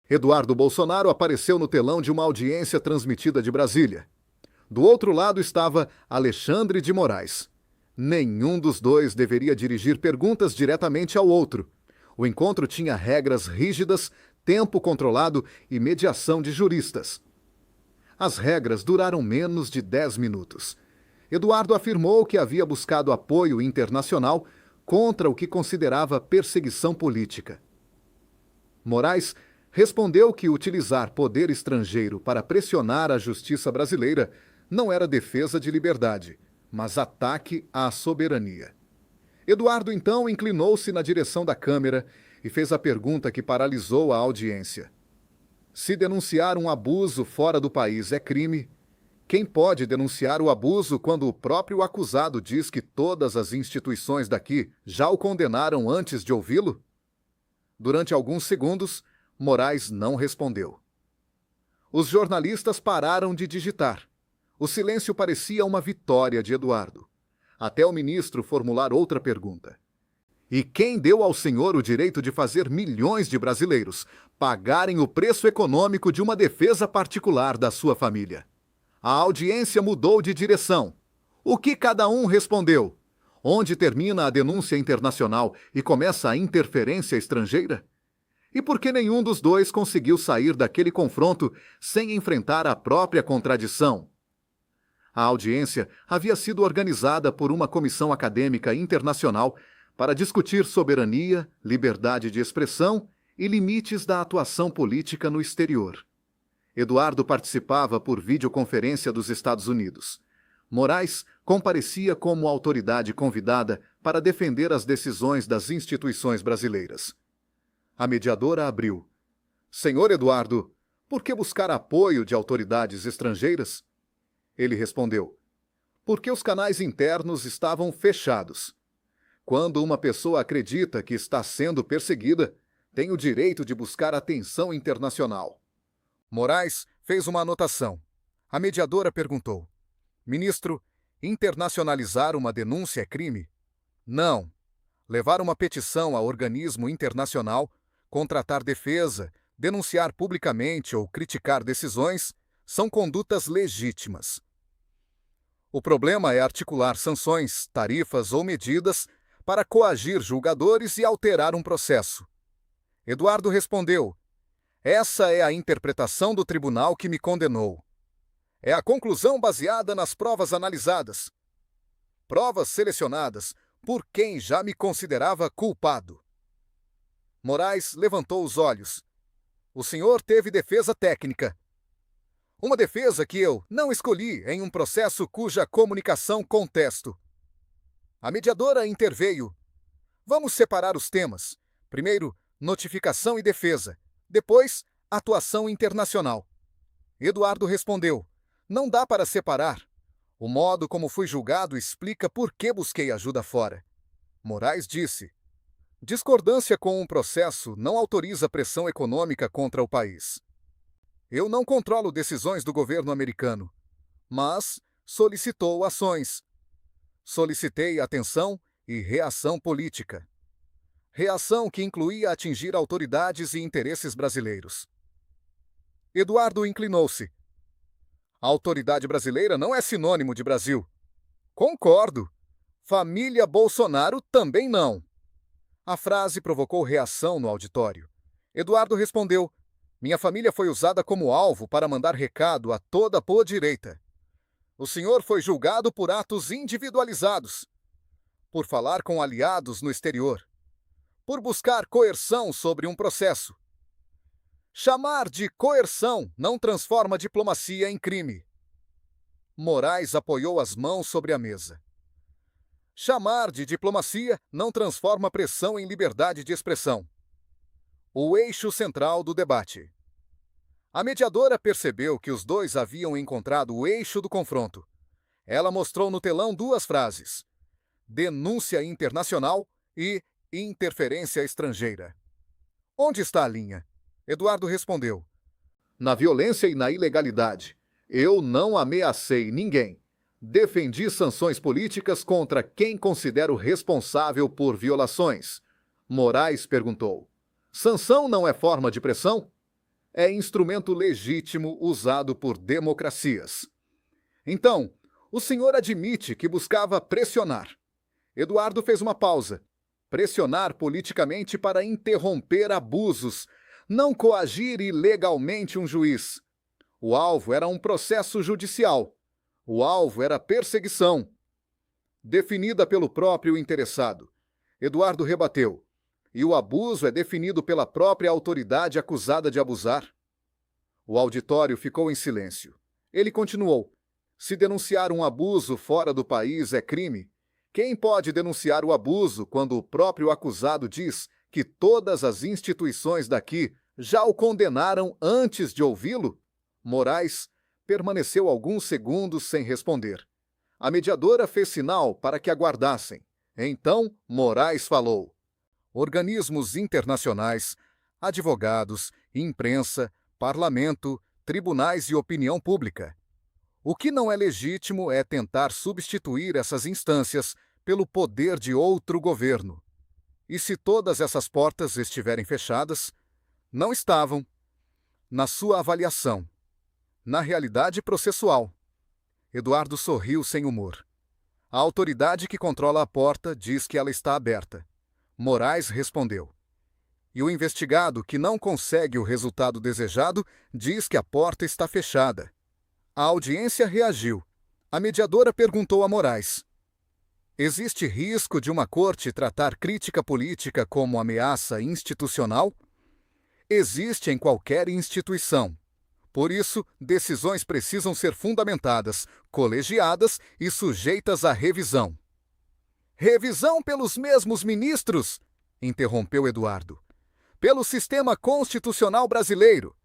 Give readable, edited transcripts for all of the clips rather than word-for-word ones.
Eduardo Bolsonaro apareceu no telão de uma audiência transmitida de Brasília. Do outro lado estava Alexandre de Moraes. Nenhum dos dois deveria dirigir perguntas diretamente ao outro. O encontro tinha regras rígidas, tempo controlado e mediação de juristas. As regras duraram menos de 10 minutos. Eduardo afirmou que havia buscado apoio internacional contra o que considerava perseguição política. Moraes respondeu que utilizar poder estrangeiro para pressionar a justiça brasileira não era defesa de liberdade, mas ataque à soberania. Eduardo então inclinou-se na direção da Câmara e fez a pergunta que paralisou a audiência. Se denunciar um abuso fora do país é crime, quem pode denunciar o abuso quando o próprio acusado diz que todas as instituições daqui já o condenaram antes de ouvi-lo? Durante alguns segundos, Moraes não respondeu. Os jornalistas pararam de digitar. O silêncio parecia uma vitória de Eduardo. Até o ministro formular outra pergunta. E quem deu ao senhor o direito de fazer milhões de brasileiros pagarem o preço econômico de uma defesa particular da sua família? A audiência mudou de direção. O que cada um respondeu? Onde termina a denúncia internacional e começa a interferência estrangeira? E por que nenhum dos dois conseguiu sair daquele confronto sem enfrentar a própria contradição? A audiência havia sido organizada por uma comissão acadêmica internacional para discutir soberania, liberdade de expressão e limites da atuação política no exterior. Eduardo participava por videoconferência dos Estados Unidos. Moraes comparecia como autoridade convidada para defender as decisões das instituições brasileiras. A mediadora abriu. Senhor Eduardo, por que buscar apoio de autoridades estrangeiras? Ele respondeu. Porque os canais internos estavam fechados. Quando uma pessoa acredita que está sendo perseguida, tem o direito de buscar atenção internacional. Moraes fez uma anotação. A mediadora perguntou. Ministro, internacionalizar uma denúncia é crime? Não. Levar uma petição a organismo internacional, contratar defesa, denunciar publicamente ou criticar decisões são condutas legítimas. O problema é articular sanções, tarifas ou medidas para coagir julgadores e alterar um processo. Eduardo respondeu: essa é a interpretação do tribunal que me condenou. É a conclusão baseada nas provas analisadas. Provas selecionadas por quem já me considerava culpado. Moraes levantou os olhos. O senhor teve defesa técnica. Uma defesa que eu não escolhi em um processo cuja comunicação contesto. A mediadora interveio. Vamos separar os temas. Primeiro, notificação e defesa. Depois, atuação internacional. Eduardo respondeu. Não dá para separar. O modo como fui julgado explica por que busquei ajuda fora. Moraes disse. Discordância com um processo não autoriza pressão econômica contra o país. Eu não controlo decisões do governo americano, mas solicitou ações. Solicitei atenção e reação política. Reação que incluía atingir autoridades e interesses brasileiros. Eduardo inclinou-se. A autoridade brasileira não é sinônimo de Brasil. Concordo. Família Bolsonaro também não. A frase provocou reação no auditório. Eduardo respondeu: minha família foi usada como alvo para mandar recado a toda a direita. O senhor foi julgado por atos individualizados, por falar com aliados no exterior, por buscar coerção sobre um processo. Chamar de coerção não transforma diplomacia em crime. Moraes apoiou as mãos sobre a mesa. Chamar de diplomacia não transforma pressão em liberdade de expressão. O eixo central do debate. A mediadora percebeu que os dois haviam encontrado o eixo do confronto. Ela mostrou no telão duas frases: denúncia internacional e interferência estrangeira. Onde está a linha? Eduardo respondeu: na violência e na ilegalidade. Eu não ameacei ninguém. Defendi sanções políticas contra quem considero responsável por violações. Moraes perguntou: sanção não é forma de pressão? é instrumento legítimo usado por democracias. Então, o senhor admite que buscava pressionar. Eduardo fez uma pausa. Pressionar politicamente para interromper abusos, não coagir ilegalmente um juiz. O alvo era um processo judicial. O alvo era perseguição, definida pelo próprio interessado. Eduardo rebateu. E o abuso é definido pela própria autoridade acusada de abusar? O auditório ficou em silêncio. Ele continuou. Se denunciar um abuso fora do país é crime, quem pode denunciar o abuso quando o próprio acusado diz que todas as instituições daqui já o condenaram antes de ouvi-lo? Moraes permaneceu alguns segundos sem responder. A mediadora fez sinal para que aguardassem. Então, Moraes falou. Organismos internacionais, advogados, imprensa, parlamento, tribunais e opinião pública. O que não é legítimo é tentar substituir essas instâncias pelo poder de outro governo. E se todas essas portas estiverem fechadas, não estavam, na sua avaliação, na realidade processual. Eduardo sorriu sem humor. A autoridade que controla a porta diz que ela está aberta. Moraes respondeu. E o investigado, que não consegue o resultado desejado, diz que a porta está fechada. A audiência reagiu. A mediadora perguntou a Moraes. Existe risco de uma corte tratar crítica política como ameaça institucional? Existe em qualquer instituição. Por isso, decisões precisam ser fundamentadas, colegiadas e sujeitas à revisão. Revisão pelos mesmos ministros? Interrompeu Eduardo. Pelo sistema constitucional brasileiro.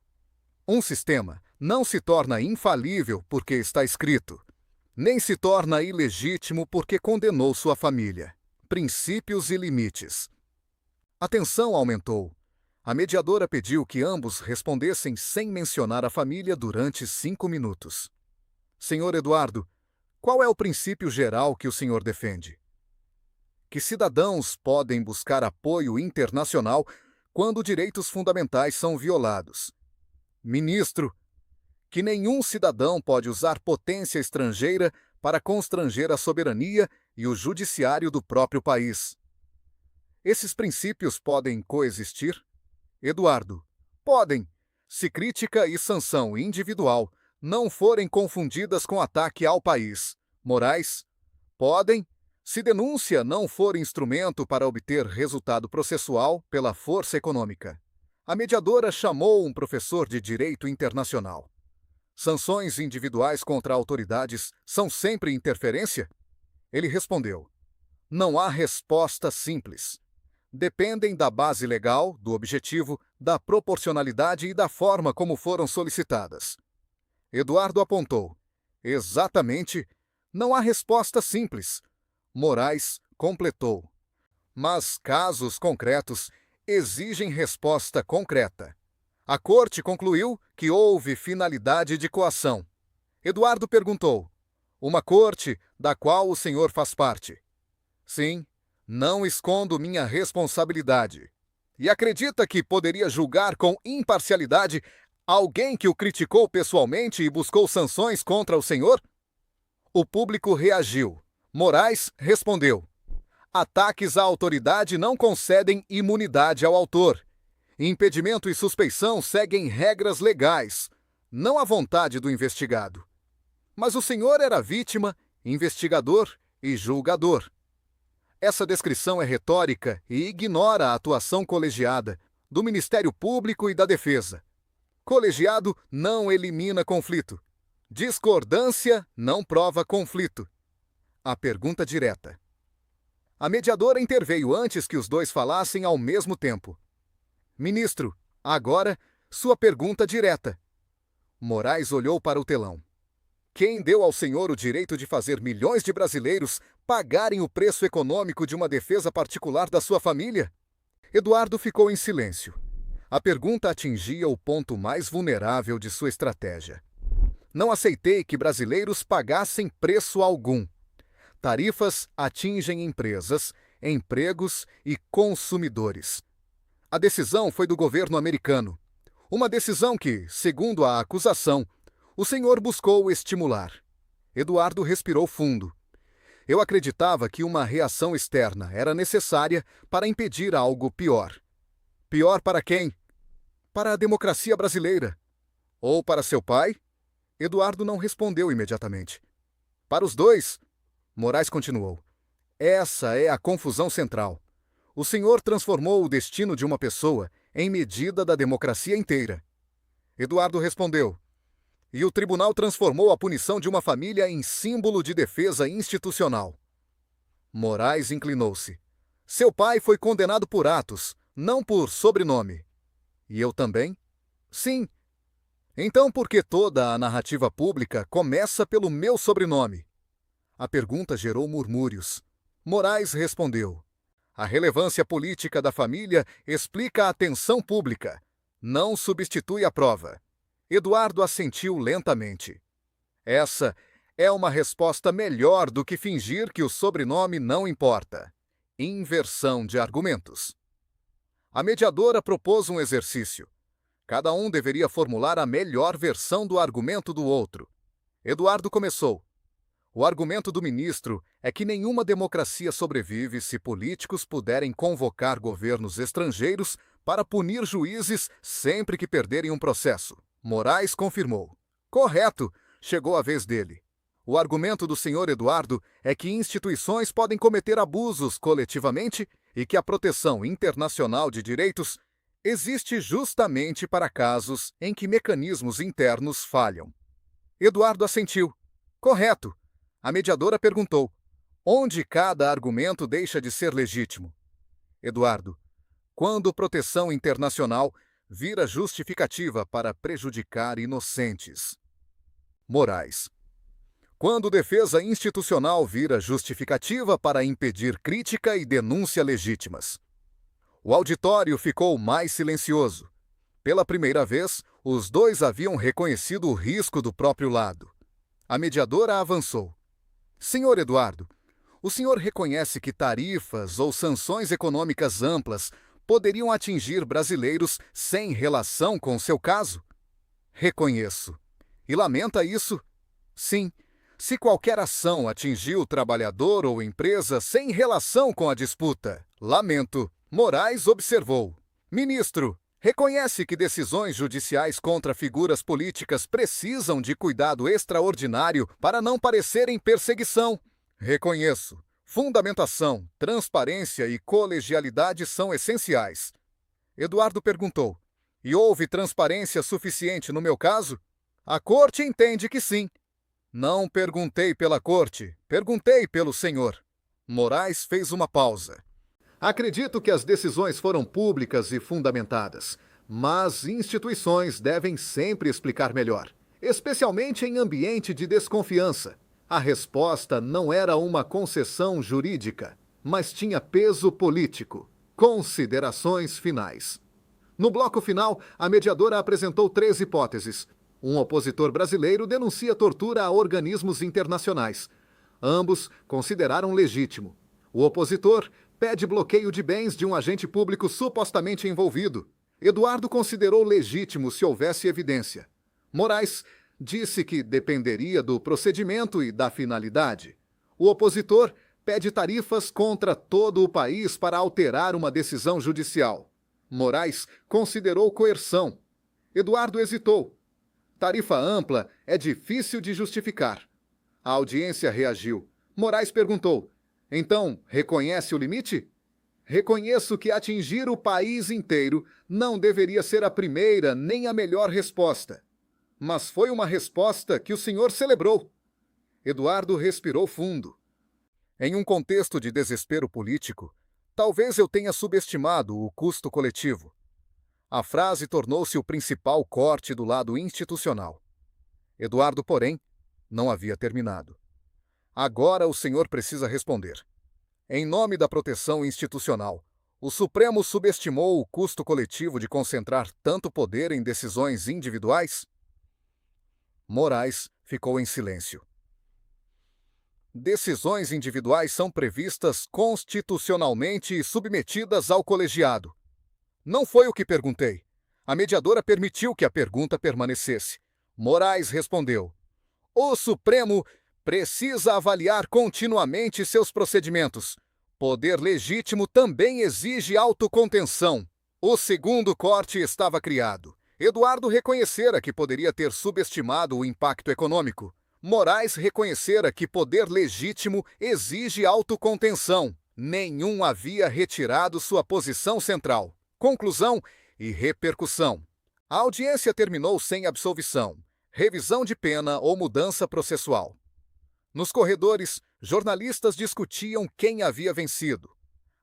Um sistema não se torna infalível porque está escrito, nem se torna ilegítimo porque condenou sua família. Princípios e limites. A tensão aumentou. A mediadora pediu que ambos respondessem sem mencionar a família durante 5 minutos. Senhor Eduardo, qual é o princípio geral que o senhor defende? Que cidadãos podem buscar apoio internacional quando direitos fundamentais são violados. Ministro, que nenhum cidadão pode usar potência estrangeira para constranger a soberania e o judiciário do próprio país. Esses princípios podem coexistir? Eduardo, podem, se crítica e sanção individual não forem confundidas com ataque ao país. Moraes, podem, se denúncia não for instrumento para obter resultado processual pela força econômica. A mediadora chamou um professor de direito internacional. Sanções individuais contra autoridades são sempre interferência? Ele respondeu. Não há resposta simples. Dependem da base legal, do objetivo, da proporcionalidade e da forma como foram solicitadas. Eduardo apontou. Exatamente, não há resposta simples. Moraes completou. Mas casos concretos exigem resposta concreta. A corte concluiu que houve finalidade de coação. Eduardo perguntou. Uma corte da qual o senhor faz parte? Sim. Não escondo minha responsabilidade. E acredita que poderia julgar com imparcialidade alguém que o criticou pessoalmente e buscou sanções contra o senhor? O público reagiu. Moraes respondeu. Ataques à autoridade não concedem imunidade ao autor. Impedimento e suspeição seguem regras legais, não a vontade do investigado. Mas o senhor era vítima, investigador e julgador. Essa descrição é retórica e ignora a atuação colegiada do Ministério Público e da Defesa. Colegiado não elimina conflito. Discordância não prova conflito. A pergunta direta. A mediadora interveio antes que os dois falassem ao mesmo tempo. Ministro, agora, sua pergunta direta. Moraes olhou para o telão. Quem deu ao senhor o direito de fazer milhões de brasileiros pagarem o preço econômico de uma defesa particular da sua família? Eduardo ficou em silêncio. A pergunta atingia o ponto mais vulnerável de sua estratégia. Não aceitei que brasileiros pagassem preço algum. Tarifas atingem empresas, empregos e consumidores. A decisão foi do governo americano. Uma decisão que, segundo a acusação, o senhor buscou estimular. Eduardo respirou fundo. Eu acreditava que uma reação externa era necessária para impedir algo pior. Pior para quem? Para a democracia brasileira. Ou para seu pai? Eduardo não respondeu imediatamente. Para os dois, Moraes continuou. Essa é a confusão central. O senhor transformou o destino de uma pessoa em medida da democracia inteira. Eduardo respondeu. E o tribunal transformou a punição de uma família em símbolo de defesa institucional. Moraes inclinou-se. Seu pai foi condenado por atos, não por sobrenome. E eu também? Sim. Então por que toda a narrativa pública começa pelo meu sobrenome? A pergunta gerou murmúrios. Moraes respondeu. A relevância política da família explica a atenção pública. Não substitui a prova. Eduardo assentiu lentamente. Essa é uma resposta melhor do que fingir que o sobrenome não importa. Inversão de argumentos. A mediadora propôs um exercício. Cada um deveria formular a melhor versão do argumento do outro. Eduardo começou. O argumento do ministro é que nenhuma democracia sobrevive se políticos puderem convocar governos estrangeiros para punir juízes sempre que perderem um processo. Moraes confirmou. Correto, chegou a vez dele. O argumento do senhor Eduardo é que instituições podem cometer abusos coletivamente e que a proteção internacional de direitos existe justamente para casos em que mecanismos internos falham. Eduardo assentiu. Correto. A mediadora perguntou. Onde cada argumento deixa de ser legítimo? Eduardo. Quando proteção internacional vira justificativa para prejudicar inocentes. Moraes. Quando defesa institucional vira justificativa para impedir crítica e denúncia legítimas. O auditório ficou mais silencioso. Pela primeira vez, os dois haviam reconhecido o risco do próprio lado. A mediadora avançou. Senhor Eduardo, o senhor reconhece que tarifas ou sanções econômicas amplas poderiam atingir brasileiros sem relação com seu caso? Reconheço. E lamenta isso? Sim. Se qualquer ação atingiu o trabalhador ou empresa sem relação com a disputa, lamento. Moraes observou. Ministro, reconhece que decisões judiciais contra figuras políticas precisam de cuidado extraordinário para não parecerem perseguição? Reconheço. Fundamentação, transparência e colegialidade são essenciais. Eduardo perguntou. E houve transparência suficiente no meu caso? A corte entende que sim. Não perguntei pela corte, perguntei pelo senhor. Moraes fez uma pausa. Acredito que as decisões foram públicas e fundamentadas, mas instituições devem sempre explicar melhor, especialmente em ambiente de desconfiança. A resposta não era uma concessão jurídica, mas tinha peso político. Considerações finais. No bloco final, a mediadora apresentou 3 hipóteses. Um opositor brasileiro denuncia tortura a organismos internacionais. Ambos consideraram legítimo. O opositor pede bloqueio de bens de um agente público supostamente envolvido. Eduardo considerou legítimo se houvesse evidência. Moraes disse que dependeria do procedimento e da finalidade. O opositor pede tarifas contra todo o país para alterar uma decisão judicial. Moraes considerou coerção. Eduardo hesitou. Tarifa ampla é difícil de justificar. A audiência reagiu. Moraes perguntou: então, reconhece o limite? Reconheço que atingir o país inteiro não deveria ser a primeira nem a melhor resposta. Mas foi uma resposta que o senhor celebrou. Eduardo respirou fundo. Em um contexto de desespero político, talvez eu tenha subestimado o custo coletivo. A frase tornou-se o principal corte do lado institucional. Eduardo, porém, não havia terminado. Agora o senhor precisa responder. Em nome da proteção institucional, o Supremo subestimou o custo coletivo de concentrar tanto poder em decisões individuais? Moraes ficou em silêncio. Decisões individuais são previstas constitucionalmente e submetidas ao colegiado. Não foi o que perguntei. A mediadora permitiu que a pergunta permanecesse. Moraes respondeu: o Supremo precisa avaliar continuamente seus procedimentos. Poder legítimo também exige autocontenção. O segundo corte estava criado. Eduardo reconhecera que poderia ter subestimado o impacto econômico. Moraes reconhecera que poder legítimo exige autocontenção. Nenhum havia retirado sua posição central. Conclusão e repercussão. A audiência terminou sem absolvição, revisão de pena ou mudança processual. Nos corredores, jornalistas discutiam quem havia vencido.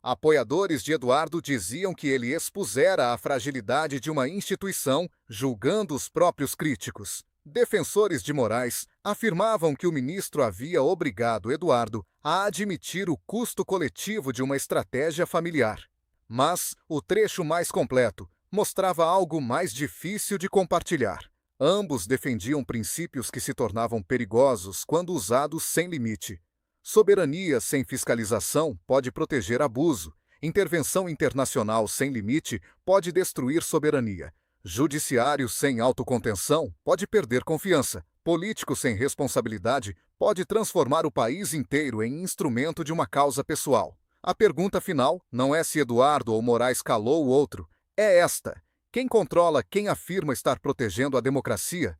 Apoiadores de Eduardo diziam que ele expusera a fragilidade de uma instituição, julgando os próprios críticos. Defensores de Moraes afirmavam que o ministro havia obrigado Eduardo a admitir o custo coletivo de uma estratégia familiar. Mas o trecho mais completo mostrava algo mais difícil de compartilhar. Ambos defendiam princípios que se tornavam perigosos quando usados sem limite. Soberania sem fiscalização pode proteger abuso. Intervenção internacional sem limite pode destruir soberania. Judiciário sem autocontenção pode perder confiança. Político sem responsabilidade pode transformar o país inteiro em instrumento de uma causa pessoal. A pergunta final não é se Eduardo ou Moraes calou o outro. É esta: quem controla quem afirma estar protegendo a democracia?